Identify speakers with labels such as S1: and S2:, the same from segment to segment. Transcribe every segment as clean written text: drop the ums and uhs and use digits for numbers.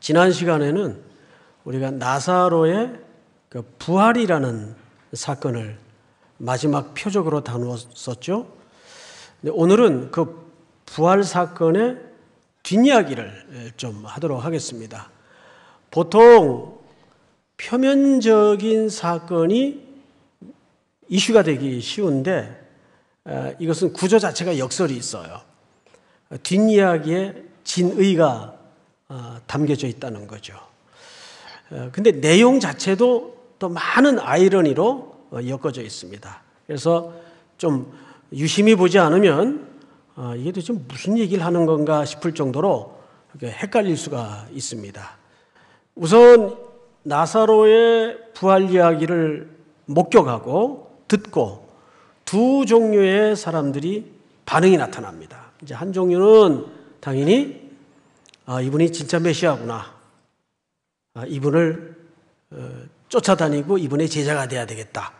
S1: 지난 시간에는 우리가 나사로의 그 부활이라는 사건을 마지막 표적으로 다루었었죠. 오늘은 그 부활 사건의 뒷이야기를 좀 하도록 하겠습니다. 보통 표면적인 사건이 이슈가 되기 쉬운데 이것은 구조 자체가 역설이 있어요. 뒷이야기에 진의가 담겨져 있다는 거죠. 근데 내용 자체도 또 많은 아이러니로 엮어져 있습니다. 그래서 좀 유심히 보지 않으면 이게 도대체 무슨 얘기를 하는 건가 싶을 정도로 헷갈릴 수가 있습니다. 우선 나사로의 부활 이야기를 목격하고 듣고 두 종류의 사람들이 반응이 나타납니다. 이제 한 종류는 당연히 이분이 진짜 메시아구나. 이분을 쫓아다니고 이분의 제자가 돼야 되겠다.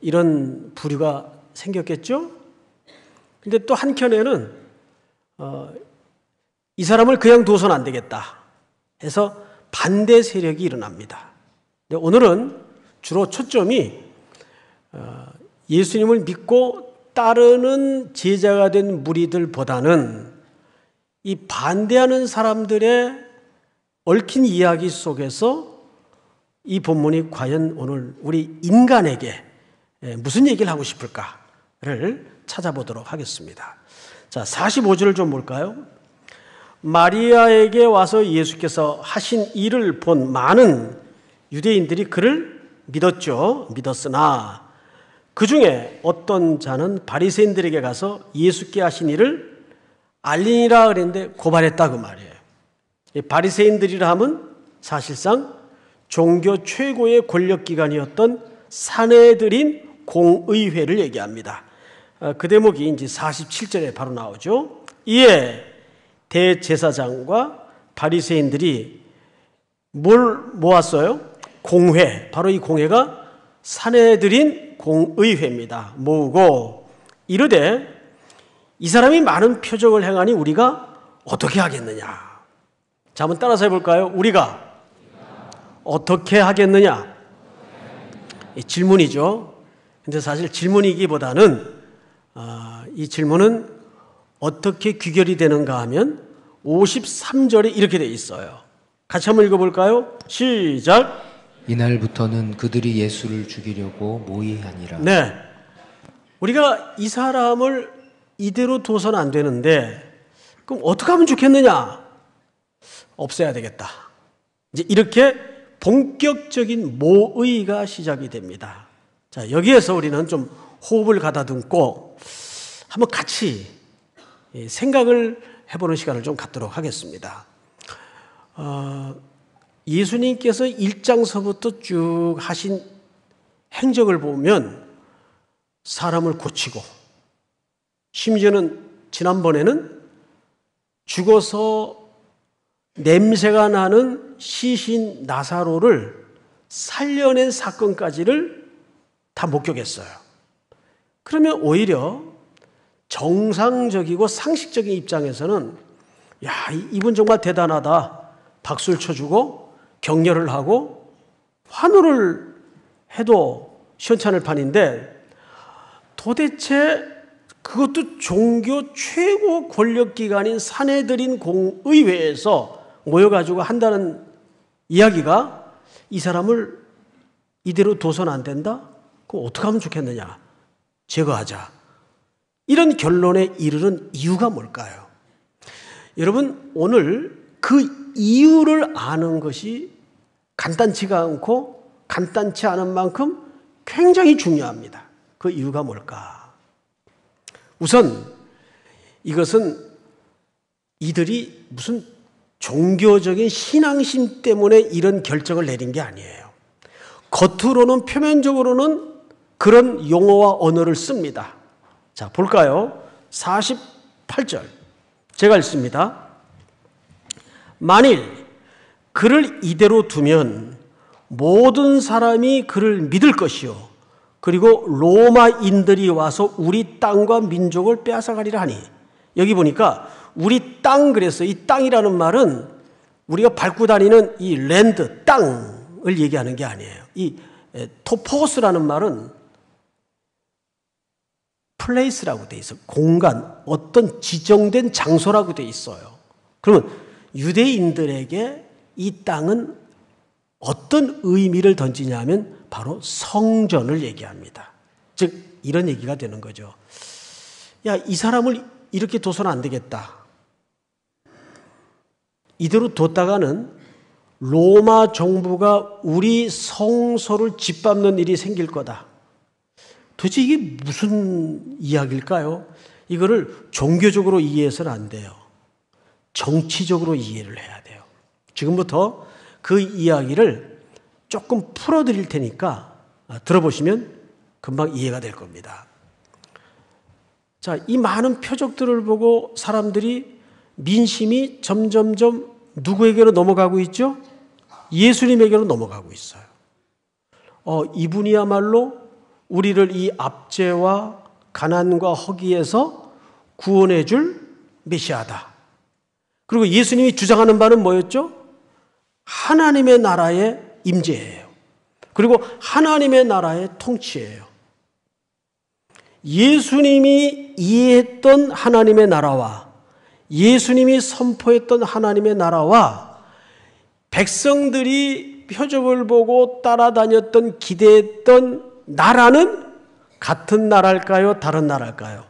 S1: 이런 부류가 생겼겠죠? 근데 또 한켠에는 이 사람을 그냥 둬서는 안 되겠다 해서 반대 세력이 일어납니다. 근데 오늘은 주로 초점이 예수님을 믿고 따르는 제자가 된 무리들보다는 이 반대하는 사람들의 얽힌 이야기 속에서 이 본문이 과연 오늘 우리 인간에게 무슨 얘기를 하고 싶을까를 찾아보도록 하겠습니다. 자, 45절을 좀 볼까요? 마리아에게 와서 예수께서 하신 일을 본 많은 유대인들이 그를 믿었으나 그 중에 어떤 자는 바리새인들에게 가서 예수께 하신 일을 알리니라 그랬는데 고발했다 그 말이에요. 바리새인들이라 하면 사실상 종교 최고의 권력기관이었던 산헤드린 공의회를 얘기합니다. 그 대목이 이제 47절에 바로 나오죠. 이에 대제사장과 바리새인들이 뭘 모았어요? 공회. 바로 이 공회가 산헤드린 공의회입니다. 모으고 이르되 이 사람이 많은 표적을 행하니 우리가 어떻게 하겠느냐? 자, 한번 따라서 해볼까요? 우리가 어떻게 하겠느냐? 질문이죠. 근데 사실 질문이기보다는 이 질문은 어떻게 귀결이 되는가 하면 53절에 이렇게 돼 있어요. 같이 한번 읽어볼까요? 시작.
S2: 이날부터는 그들이 예수를 죽이려고 모의하니라.
S1: 네, 우리가 이 사람을 이대로 둬서는 안 되는데 그럼 어떻게 하면 좋겠느냐? 없애야 되겠다. 이제 이렇게 본격적인 모의가 시작이 됩니다. 자, 여기에서 우리는 좀 호흡을 가다듬고 한번 같이 생각을 해보는 시간을 좀 갖도록 하겠습니다. 예수님께서 1장서부터 쭉 하신 행적을 보면 사람을 고치고 심지어는 지난번에는 죽어서 냄새가 나는 시신 나사로를 살려낸 사건까지를 다 목격했어요. 그러면 오히려 정상적이고 상식적인 입장에서는 야, 이분 정말 대단하다. 박수를 쳐주고 격려를 하고 환호를 해도 시원찮을 판인데 도대체 그것도 종교 최고 권력기관인 산헤드린 공의회에서 모여가지고 한다는 이야기가 이 사람을 이대로 둬서는 안 된다? 그럼 어떻게 하면 좋겠느냐? 제거하자. 이런 결론에 이르는 이유가 뭘까요? 여러분, 오늘 그 이유를 아는 것이 간단치가 않고 간단치 않은 만큼 굉장히 중요합니다. 그 이유가 뭘까? 우선 이것은 이들이 무슨 종교적인 신앙심 때문에 이런 결정을 내린 게 아니에요. 겉으로는 표면적으로는 그런 용어와 언어를 씁니다. 자, 볼까요? 48절 제가 읽습니다. 만일 그를 이대로 두면 모든 사람이 그를 믿을 것이요 그리고 로마인들이 와서 우리 땅과 민족을 빼앗아가리라 하니 여기 보니까 우리 땅 그랬어요. 이 땅이라는 말은 우리가 밟고 다니는 이 랜드, 땅을 얘기하는 게 아니에요. 이 토포스라는 말은 플레이스라고 돼 있어요. 공간, 어떤 지정된 장소라고 돼 있어요. 그러면 유대인들에게 이 땅은 어떤 의미를 던지냐면 바로 성전을 얘기합니다. 즉 이런 얘기가 되는 거죠. 야, 이 사람을 이렇게 둬서는 안 되겠다. 이대로 뒀다가는 로마 정부가 우리 성소를 짓밟는 일이 생길 거다. 도대체 이게 무슨 이야기일까요? 이거를 종교적으로 이해해서는 안 돼요. 정치적으로 이해를 해야 돼요. 지금부터 그 이야기를 조금 풀어드릴 테니까 들어보시면 금방 이해가 될 겁니다. 자, 이 많은 표적들을 보고 사람들이 민심이 점점점 누구에게로 넘어가고 있죠? 예수님에게로 넘어가고 있어요. 이분이야말로 우리를 이 압제와 가난과 허기에서 구원해 줄 메시아다. 그리고 예수님이 주장하는 바는 뭐였죠? 하나님의 나라의 임재예요. 그리고 하나님의 나라의 통치예요. 예수님이 이해했던 하나님의 나라와 예수님이 선포했던 하나님의 나라와 백성들이 표적을 보고 따라다녔던 기대했던 나라는 같은 나라일까요? 다른 나라일까요?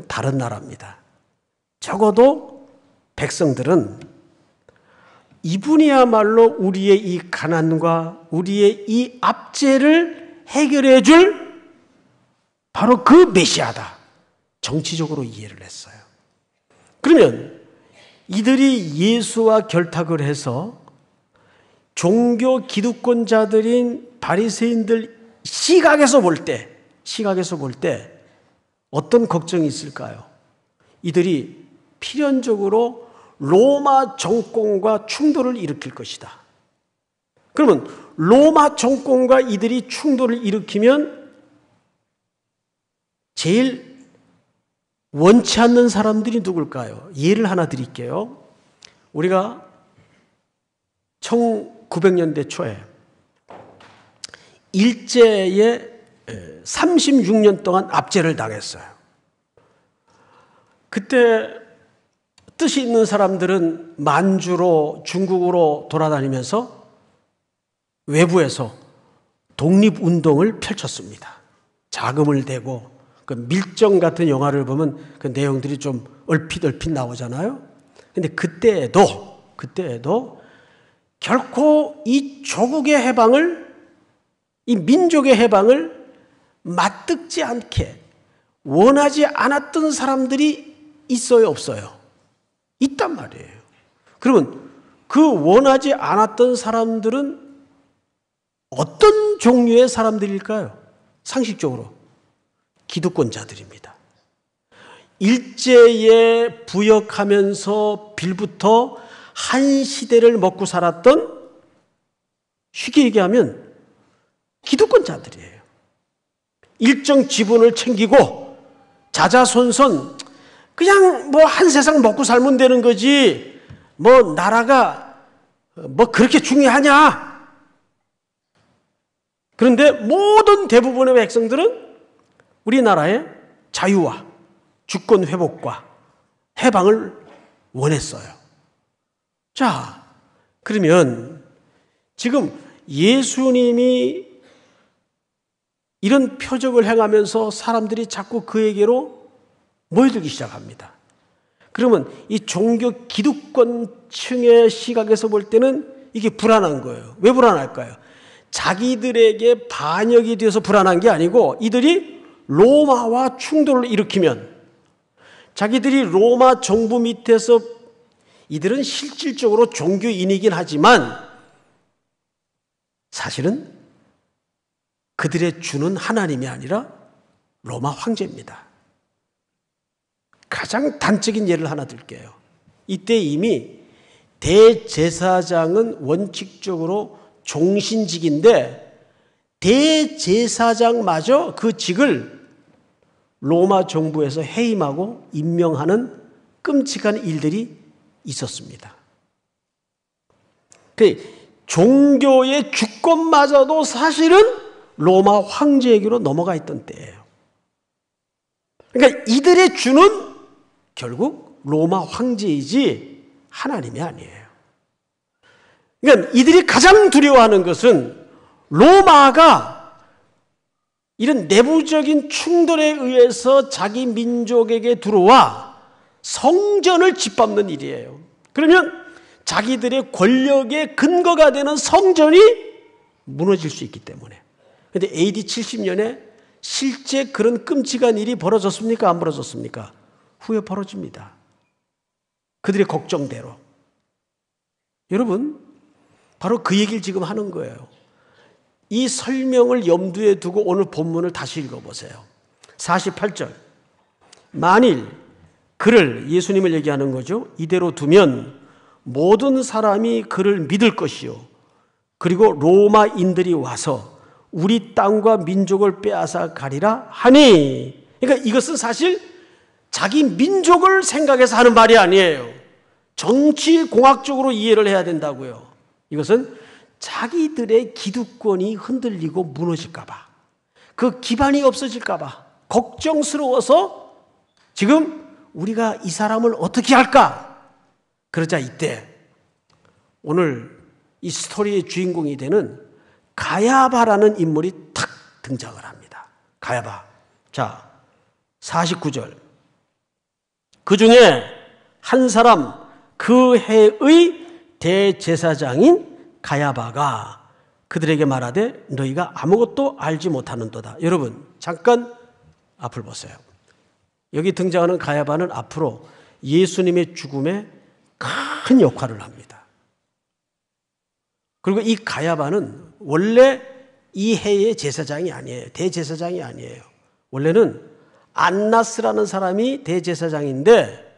S1: 다른 나라입니다. 적어도 백성들은 이분이야말로 우리의 이 가난과 우리의 이 압제를 해결해 줄 바로 그 메시아다. 정치적으로 이해를 했어요. 그러면 이들이 예수와 결탁을 해서 종교 기득권자들인 바리새인들 시각에서 볼 때 어떤 걱정이 있을까요? 이들이 필연적으로 로마 정권과 충돌을 일으킬 것이다. 그러면 로마 정권과 이들이 충돌을 일으키면 제일 원치 않는 사람들이 누굴까요? 예를 하나 드릴게요. 우리가 1900년대 초에 일제에 36년 동안 압제를 당했어요. 그때 뜻이 있는 사람들은 만주로 중국으로 돌아다니면서 외부에서 독립운동을 펼쳤습니다. 자금을 대고 그 밀정 같은 영화를 보면 그 내용들이 좀 얼핏 나오잖아요. 근데 그때에도 결코 이 조국의 해방을, 이 민족의 해방을 맞듣지 않게 원하지 않았던 사람들이 있어요, 없어요? 있단 말이에요. 그러면 그 원하지 않았던 사람들은 어떤 종류의 사람들일까요? 상식적으로 기득권자들입니다. 일제에 부역하면서 빌부터 한 시대를 먹고 살았던, 쉽게 얘기하면 기득권자들이에요. 일정 지분을 챙기고 자자손손 그냥 뭐 한 세상 먹고 살면 되는 거지 뭐 나라가 뭐 그렇게 중요하냐. 그런데 모든 대부분의 백성들은 우리나라의 자유와 주권 회복과 해방을 원했어요. 자, 그러면 지금 예수님이 이런 표적을 행하면서 사람들이 자꾸 그에게로 모여들기 시작합니다. 그러면 이 종교 기득권층의 시각에서 볼 때는 이게 불안한 거예요. 왜 불안할까요? 자기들에게 반역이 되어서 불안한 게 아니고 이들이 로마와 충돌을 일으키면 자기들이 로마 정부 밑에서 이들은 실질적으로 종교인이긴 하지만 사실은 그들의 주는 하나님이 아니라 로마 황제입니다. 가장 단적인 예를 하나 들게요. 이때 이미 대제사장은 원칙적으로 종신직인데 대제사장마저 그 직을 로마 정부에서 해임하고 임명하는 끔찍한 일들이 있었습니다. 종교의 주권마저도 사실은 로마 황제에게로 넘어가 있던 때예요. 그러니까 이들의 주는 결국 로마 황제이지 하나님이 아니에요. 그러니까 이들이 가장 두려워하는 것은 로마가 이런 내부적인 충돌에 의해서 자기 민족에게 들어와 성전을 짓밟는 일이에요. 그러면 자기들의 권력의 근거가 되는 성전이 무너질 수 있기 때문에. 그런데 AD 70년에 실제 그런 끔찍한 일이 벌어졌습니까? 안 벌어졌습니까? 후에 벌어집니다. 그들의 걱정대로. 여러분, 바로 그 얘기를 지금 하는 거예요. 이 설명을 염두에 두고 오늘 본문을 다시 읽어보세요. 48절. 만일 그를, 예수님을 얘기하는 거죠. 이대로 두면 모든 사람이 그를 믿을 것이요. 그리고 로마인들이 와서 우리 땅과 민족을 빼앗아 가리라 하니. 그러니까 이것은 사실 자기 민족을 생각해서 하는 말이 아니에요. 정치 공학적으로 이해를 해야 된다고요. 이것은 자기들의 기득권이 흔들리고 무너질까 봐, 그 기반이 없어질까 봐 걱정스러워서 지금 우리가 이 사람을 어떻게 할까? 그러자 이때 오늘 이 스토리의 주인공이 되는 가야바라는 인물이 탁 등장을 합니다. 가야바. 자, 49절. 그 중에 한 사람, 그 해의 대제사장인 가야바가 그들에게 말하되 너희가 아무것도 알지 못하는도다. 여러분, 잠깐 앞을 보세요. 여기 등장하는 가야바는 앞으로 예수님의 죽음에 큰 역할을 합니다. 그리고 이 가야바는 원래 이 해의 제사장이 아니에요. 대제사장이 아니에요. 원래는 안나스라는 사람이 대제사장인데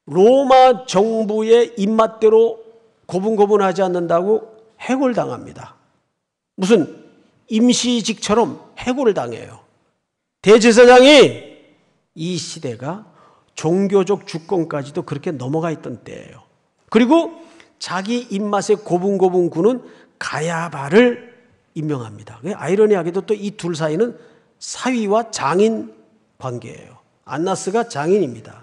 S1: 로마 정부의 입맛대로 고분고분하지 않는다고 해고를 당합니다. 무슨 임시직처럼 해고를 당해요. 대제사장이 이 시대가 종교적 주권까지도 그렇게 넘어가 있던 때예요. 그리고 자기 입맛에 고분고분 구는 가야바를 임명합니다. 아이러니하게도 또 이 둘 사이는 사위와 장인 관계예요. 안나스가 장인입니다.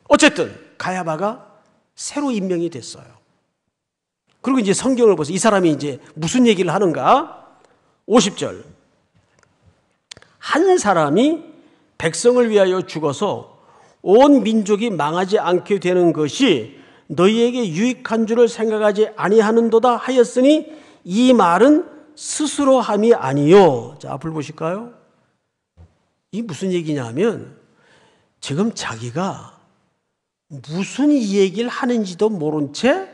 S1: 어쨌든 가야바가 새로 임명이 됐어요. 그리고 이제 성경을 보세요. 이 사람이 이제 무슨 얘기를 하는가? 50절. 한 사람이 백성을 위하여 죽어서 온 민족이 망하지 않게 되는 것이 너희에게 유익한 줄을 생각하지 아니하는도다 하였으니 이 말은 스스로 함이 아니요. 자, 앞을 보실까요? 이 무슨 얘기냐면 지금 자기가 무슨 얘기를 하는지도 모른 채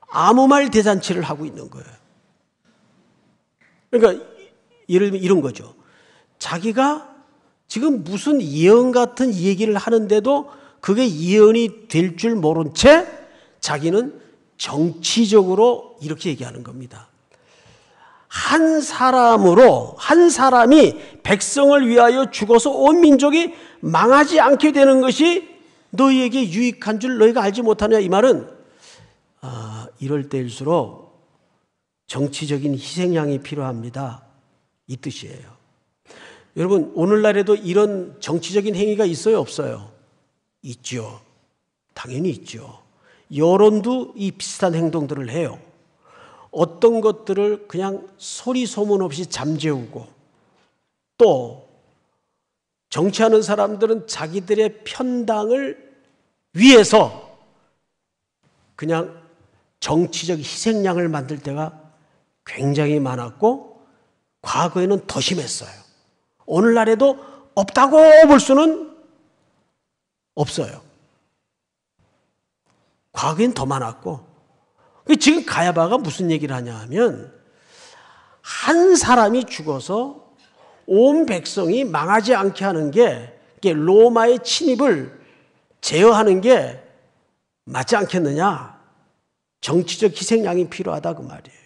S1: 아무 말 대잔치를 하고 있는 거예요. 그러니까 예를 들면 이런 거죠. 자기가 지금 무슨 예언 같은 얘기를 하는데도 그게 예언이 될 줄 모른 채 자기는 정치적으로 이렇게 얘기하는 겁니다. 한 사람이 백성을 위하여 죽어서 온 민족이 망하지 않게 되는 것이 너희에게 유익한 줄 너희가 알지 못하냐. 이 말은 이럴 때일수록 정치적인 희생양이 필요합니다. 이 뜻이에요. 여러분, 오늘날에도 이런 정치적인 행위가 있어요, 없어요? 있죠. 당연히 있죠. 여론도 이 비슷한 행동들을 해요. 어떤 것들을 그냥 소리 소문 없이 잠재우고, 또 정치하는 사람들은 자기들의 편당을 위해서 그냥 정치적 희생양을 만들 때가 굉장히 많았고 과거에는 더 심했어요. 오늘날에도 없다고 볼 수는 없어요. 과거엔 더 많았고, 지금 가야바가 무슨 얘기를 하냐 하면 한 사람이 죽어서 온 백성이 망하지 않게 하는 게 로마의 침입을 제어하는 게 맞지 않겠느냐. 정치적 희생양이 필요하다 그 말이에요.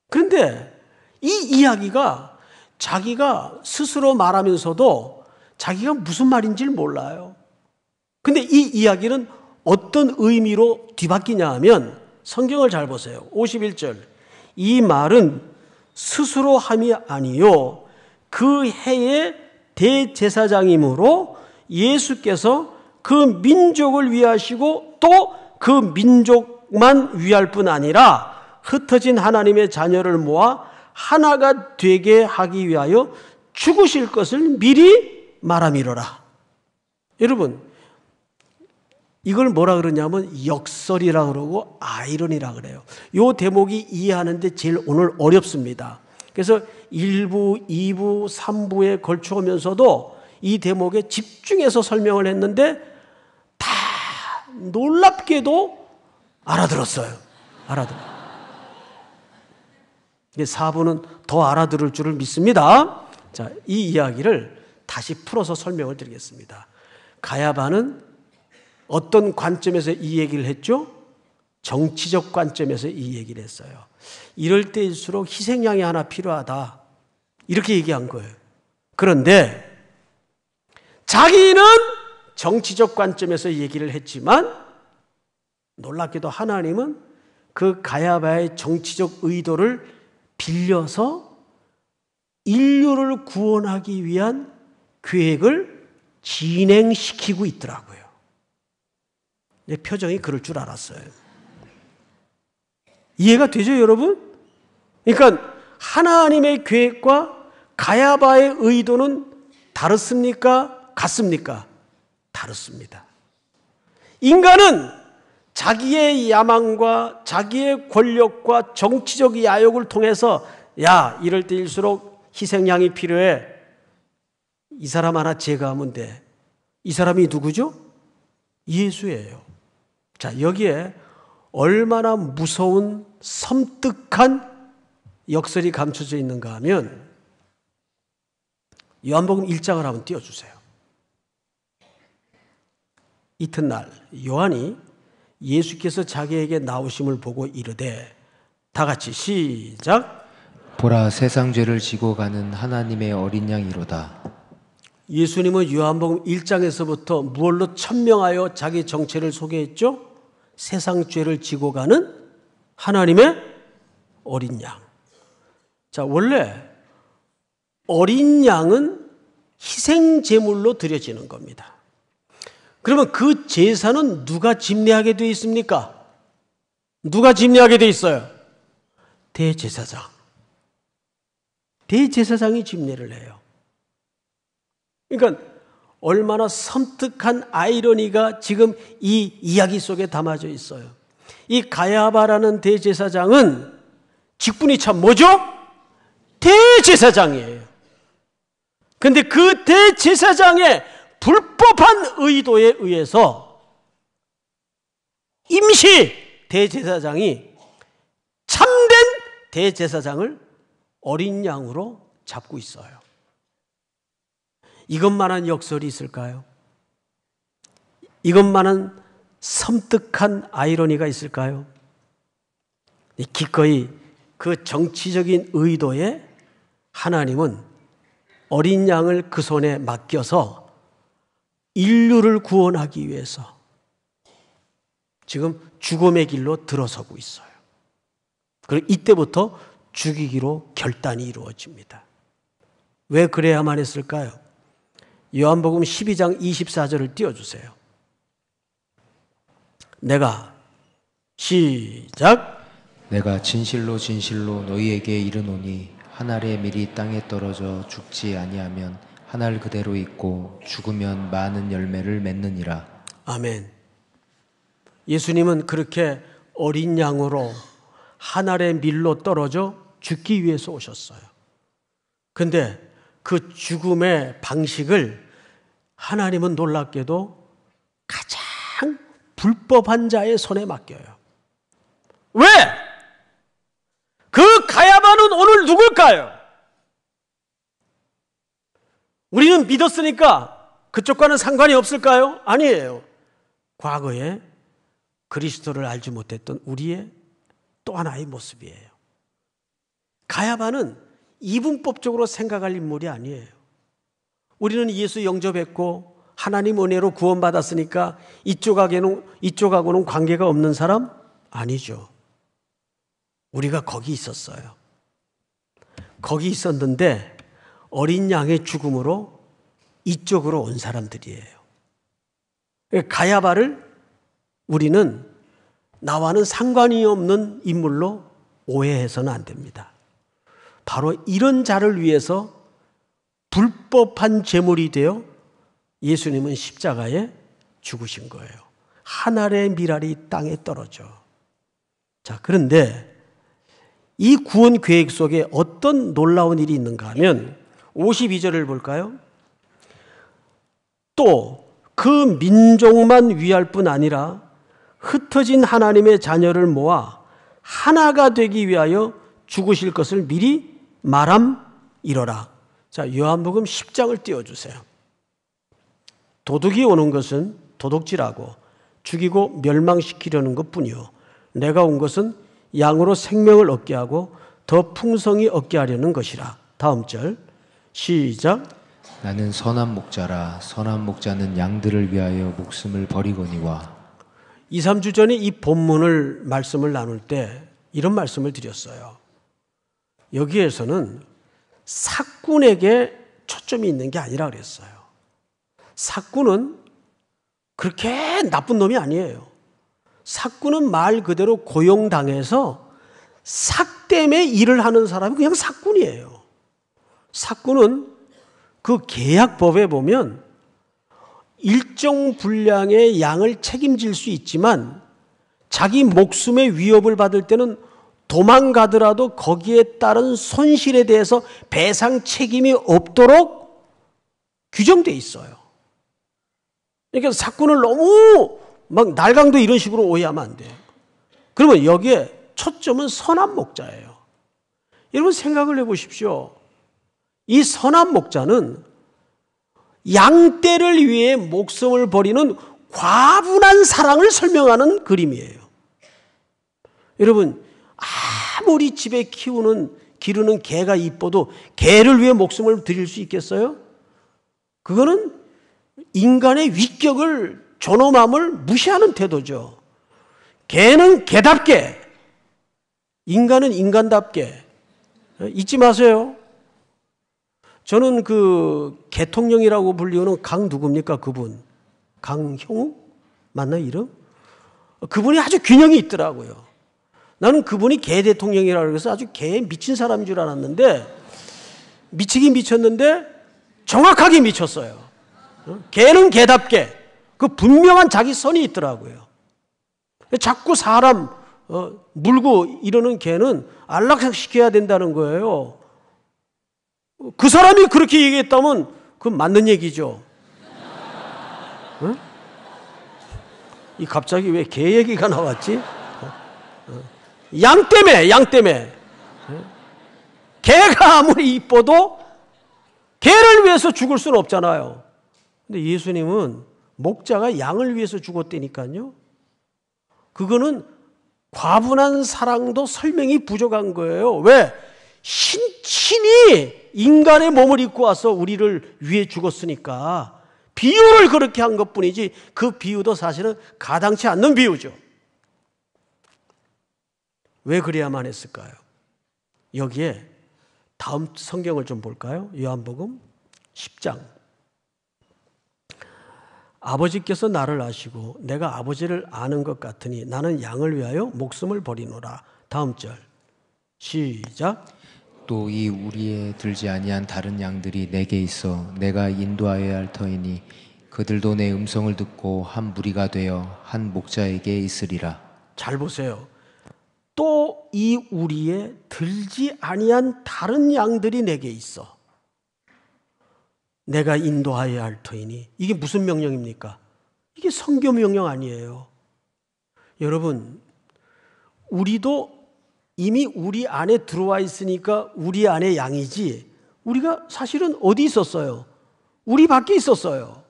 S1: 그런데 이 이야기가 자기가 스스로 말하면서도 자기가 무슨 말인지를 몰라요. 근데 이 이야기는 어떤 의미로 뒤바뀌냐 하면 성경을 잘 보세요. 51절. 이 말은 스스로 함이 아니요 그 해의 대제사장이므로 예수께서 그 민족을 위하시고 또 그 민족만 위할 뿐 아니라 흩어진 하나님의 자녀를 모아 하나가 되게 하기 위하여 죽으실 것을 미리 말함이로라. 여러분, 이걸 뭐라 그러냐면 역설이라 그러고 아이러니라 그래요. 이 대목이 이해하는데 제일 오늘 어렵습니다. 그래서 1부, 2부, 3부에 걸쳐 오면서도 이 대목에 집중해서 설명을 했는데 다 놀랍게도 알아들었어요. 4부는 더 알아들을 줄을 믿습니다. 자, 이 이야기를 다시 풀어서 설명을 드리겠습니다. 가야바는 어떤 관점에서 이 얘기를 했죠? 정치적 관점에서 이 얘기를 했어요. 이럴 때일수록 희생양이 하나 필요하다. 이렇게 얘기한 거예요. 그런데 자기는 정치적 관점에서 얘기를 했지만 놀랍게도 하나님은 그 가야바의 정치적 의도를 빌려서 인류를 구원하기 위한 계획을 진행시키고 있더라고요. 내 표정이 그럴 줄 알았어요. 이해가 되죠, 여러분? 그러니까 하나님의 계획과 가야바의 의도는 다릅니까? 같습니까? 다릅니다. 인간은 자기의 야망과 자기의 권력과 정치적 야욕을 통해서 야, 이럴 때일수록 희생양이 필요해. 이 사람 하나 제거하면 돼. 이 사람이 누구죠? 예수예요. 자, 여기에 얼마나 무서운 섬뜩한 역설이 감춰져 있는가 하면 요한복음 1장을 한번 띄워주세요. 이튿날 요한이 예수께서 자기에게 나오심을 보고 이르되 다 같이 시작.
S2: 보라 세상 죄를 지고 가는 하나님의 어린 양이로다.
S1: 예수님은 요한복음 1장에서부터 무엇로 천명하여 자기 정체를 소개했죠? 세상 죄를 지고 가는 하나님의 어린 양. 자, 원래 어린 양은 희생 제물로 드려지는 겁니다. 그러면 그 제사는 누가 집례하게 되어 있습니까? 누가 집례하게 되어 있어요? 대제사장. 대제사장이 집례를 해요. 그러니까 얼마나 섬뜩한 아이러니가 지금 이 이야기 속에 담아져 있어요. 이 가야바라는 대제사장은 직분이 참 뭐죠? 대제사장이에요. 그런데 그 대제사장의 불법한 의도에 의해서 임시 대제사장이 참된 대제사장을 어린 양으로 잡고 있어요. 이것만한 역설이 있을까요? 이것만한 섬뜩한 아이러니가 있을까요? 기꺼이 그 정치적인 의도에 하나님은 어린 양을 그 손에 맡겨서 인류를 구원하기 위해서 지금 죽음의 길로 들어서고 있어요. 그리고 이때부터 죽이기로 결단이 이루어집니다. 왜 그래야만 했을까요? 요한복음 12장 24절을 띄워주세요. 내가 시작.
S2: 내가 진실로 진실로 너희에게 이르노니 한 알의 밀이 땅에 떨어져 죽지 아니하면 한 알 그대로 있고 죽으면 많은 열매를 맺느니라.
S1: 아멘. 예수님은 그렇게 어린 양으로 한 알의 밀로 떨어져 죽기 위해서 오셨어요. 근데 그 죽음의 방식을 하나님은 놀랍게도 가장 불법한 자의 손에 맡겨요. 왜? 그 가야바는 오늘 누굴까요? 우리는 믿었으니까 그쪽과는 상관이 없을까요? 아니에요. 과거에 그리스도를 알지 못했던 우리의 또 하나의 모습이에요. 가야바는 이분법적으로 생각할 인물이 아니에요. 우리는 예수 영접했고 하나님 은혜로 구원받았으니까 이쪽하고는 관계가 없는 사람? 아니죠. 우리가 거기 있었어요. 거기 있었는데 어린 양의 죽음으로 이쪽으로 온 사람들이에요. 가야바를 우리는 나와는 상관이 없는 인물로 오해해서는 안 됩니다. 바로 이런 자를 위해서 불법한 제물이 되어 예수님은 십자가에 죽으신 거예요. 한 알의 밀알이 땅에 떨어져. 자, 그런데 이 구원 계획 속에 어떤 놀라운 일이 있는가 하면 52절을 볼까요? 또 그 민족만 위할 뿐 아니라 흩어진 하나님의 자녀를 모아 하나가 되기 위하여 죽으실 것을 미리 말함이러라. 자, 요한복음 10장을 띄워주세요. 도둑이 오는 것은 도둑질하고 죽이고 멸망시키려는 것뿐이요 내가 온 것은 양으로 생명을 얻게 하고 더 풍성히 얻게 하려는 것이라. 다음 절 시작.
S2: 나는 선한 목자라. 선한 목자는 양들을 위하여 목숨을 버리거니와.
S1: 2, 3주 전에 이 본문을 말씀을 나눌 때 이런 말씀을 드렸어요. 여기에서는 삭군에게 초점이 있는 게 아니라 그랬어요. 삭군은 그렇게 나쁜 놈이 아니에요. 삭군은 말 그대로 고용당해서 삭 때문에 일을 하는 사람이 그냥 삭군이에요. 삭군은 그 계약법에 보면 일정 분량의 양을 책임질 수 있지만 자기 목숨의 위협을 받을 때는 도망가더라도 거기에 따른 손실에 대해서 배상 책임이 없도록 규정돼 있어요. 그러니까 삭군을 너무 막 날강도 이런 식으로 오해하면 안 돼요. 그러면 여기에 초점은 선한 목자예요. 여러분 생각을 해보십시오. 이 선한 목자는 양떼를 위해 목숨을 버리는 과분한 사랑을 설명하는 그림이에요. 여러분 아무리 집에 기르는 개가 이뻐도 개를 위해 목숨을 드릴 수 있겠어요? 그거는 인간의 위격을 존엄함을 무시하는 태도죠. 개는 개답게, 인간은 인간답게. 잊지 마세요. 저는 그 개통령이라고 불리우는 강 누굽니까? 그분 강형우? 맞나 이름? 그분이 아주 균형이 있더라고요. 나는 그분이 개 대통령이라고 해서 아주 개에 미친 사람인 줄 알았는데 미치긴 미쳤는데 정확하게 미쳤어요. 개는 개답게 그 분명한 자기 선이 있더라고요. 자꾸 사람 물고 이러는 개는 안락시켜야 된다는 거예요. 그 사람이 그렇게 얘기했다면 그건 맞는 얘기죠. 응? 이 갑자기 왜 개 얘기가 나왔지? 양 때문에. 개가 아무리 이뻐도 개를 위해서 죽을 수는 없잖아요. 근데 예수님은 목자가 양을 위해서 죽었다니까요. 그거는 과분한 사랑도 설명이 부족한 거예요. 왜? 신이 인간의 몸을 입고 와서 우리를 위해 죽었으니까 비유를 그렇게 한 것뿐이지 그 비유도 사실은 가당치 않는 비유죠. 왜 그래야만 했을까요? 여기에 다음 성경을 좀 볼까요? 요한복음 10장. 아버지께서 나를 아시고 내가 아버지를 아는 것 같으니 나는 양을 위하여 목숨을 버리노라. 다음 절 시작.
S2: 또 이 우리에 들지 아니한 다른 양들이 내게 있어 내가 인도하여야 할 터이니 그들도 내 음성을 듣고 한 무리가 되어 한 목자에게 있으리라.
S1: 잘 보세요. 또 이 우리에 들지 아니한 다른 양들이 내게 있어 내가 인도하여야 할 터이니. 이게 무슨 명령입니까? 이게 성교 명령 아니에요. 여러분, 우리도 이미 우리 안에 들어와 있으니까 우리 안에 양이지 우리가 사실은 어디 있었어요? 우리 밖에 있었어요.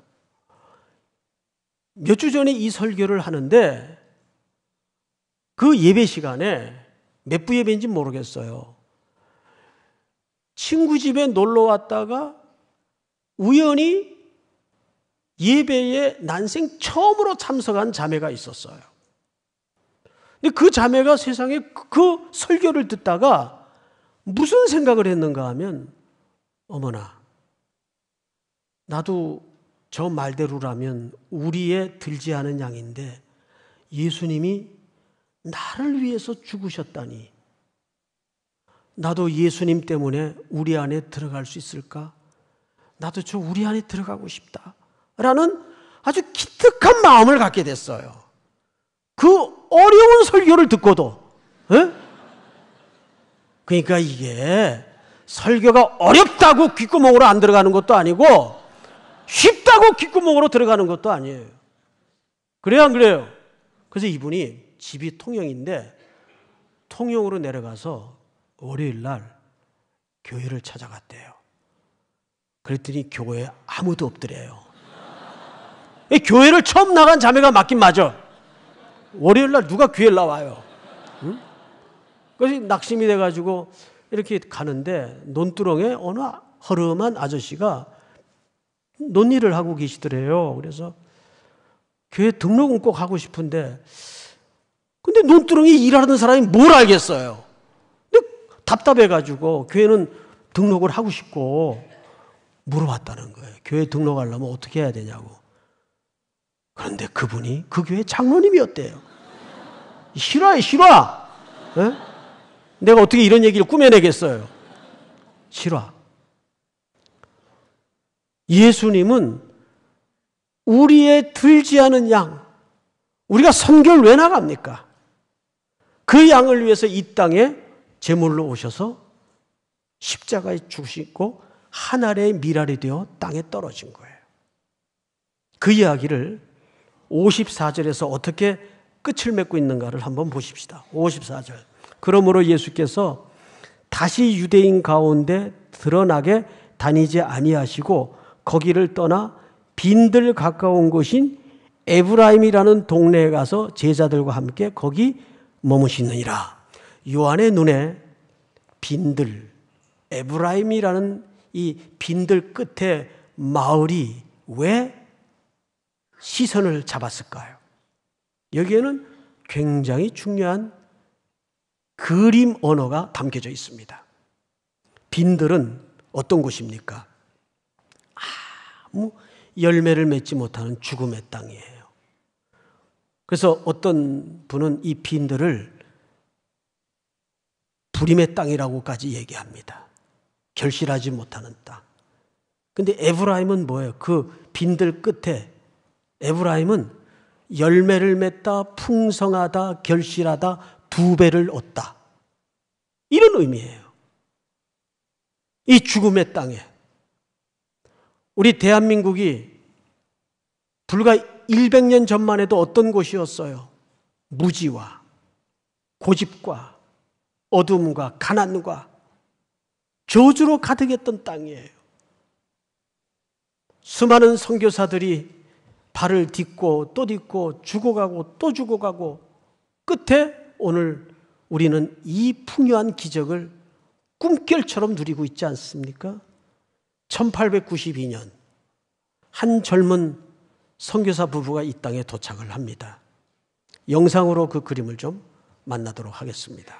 S1: 몇 주 전에 이 설교를 하는데 그 예배 시간에 몇 부 예배인지 모르겠어요. 친구 집에 놀러 왔다가 우연히 예배에 난생 처음으로 참석한 자매가 있었어요. 근데 그 자매가 세상에 그 설교를 듣다가 무슨 생각을 했는가 하면, 어머나, 나도 저 말대로라면 우리에 들지 않은 양인데 예수님이 나를 위해서 죽으셨다니, 나도 예수님 때문에 우리 안에 들어갈 수 있을까? 나도 저 우리 안에 들어가고 싶다 라는 아주 기특한 마음을 갖게 됐어요. 그 어려운 설교를 듣고도. 에? 그러니까 이게 설교가 어렵다고 귓구멍으로 안 들어가는 것도 아니고 쉽다고 귓구멍으로 들어가는 것도 아니에요. 그래요, 안 그래요? 그래서 이분이 집이 통영인데 통영으로 내려가서 월요일 날 교회를 찾아갔대요. 그랬더니 교회에 아무도 없더래요. 교회를 처음 나간 자매가 맞긴 맞아. 월요일 날 누가 교회를 나와요? 응? 그래서 낙심이 돼가지고 이렇게 가는데 논두렁에 어느 허름한 아저씨가 논일을 하고 계시더래요. 그래서 교회 등록은 꼭 하고 싶은데, 근데 논두렁에 일하는 사람이 뭘 알겠어요? 근데 답답해가지고 교회는 등록을 하고 싶고 물어봤다는 거예요. 교회 등록하려면 어떻게 해야 되냐고. 그런데 그분이 그 교회 장로님이었대요. 실화예요, 실화. 에? 내가 어떻게 이런 얘기를 꾸며내겠어요? 실화. 예수님은 우리의 들지 않은 양, 우리가 선교를 왜 나갑니까? 그 양을 위해서 이 땅에 제물로 오셔서 십자가에 죽으시고 한 알의 밀알이 되어 땅에 떨어진 거예요. 그 이야기를 54절에서 어떻게 끝을 맺고 있는가를 한번 보십시다. 54절. 그러므로 예수께서 다시 유대인 가운데 드러나게 다니지 아니하시고 거기를 떠나 빈들 가까운 곳인 에브라임이라는 동네에 가서 제자들과 함께 거기 머무시느니라. 요한의 눈에 빈들, 에브라임이라는 이 빈들 끝에 마을이 왜 시선을 잡았을까요? 여기에는 굉장히 중요한 그림 언어가 담겨져 있습니다. 빈들은 어떤 곳입니까? 아무 열매를 맺지 못하는 죽음의 땅이에요. 그래서 어떤 분은 이 빈들을 불임의 땅이라고까지 얘기합니다. 결실하지 못하는 땅. 근데 에브라임은 뭐예요? 그 빈들 끝에 에브라임은 열매를 맺다, 풍성하다, 결실하다, 두 배를 얻다. 이런 의미예요. 이 죽음의 땅에. 우리 대한민국이 불과 100년 전만 해도 어떤 곳이었어요? 무지와 고집과 어둠과 가난과 저주로 가득했던 땅이에요. 수많은 선교사들이 발을 딛고 또 딛고 죽어가고 또 죽어가고 끝에 오늘 우리는 이 풍요한 기적을 꿈결처럼 누리고 있지 않습니까? 1892년 한 젊은 선교사 부부가 이 땅에 도착을 합니다. 영상으로 그 그림을 좀 만나도록 하겠습니다.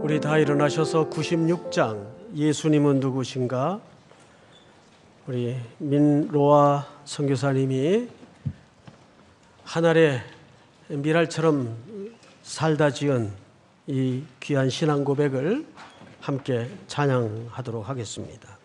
S1: 우리 다 일어나셔서 96장 예수님은 누구신가? 우리 민로아 선교사님이 하늘의 미랄처럼 살다 지은 이 귀한 신앙 고백을 함께 찬양하도록 하겠습니다.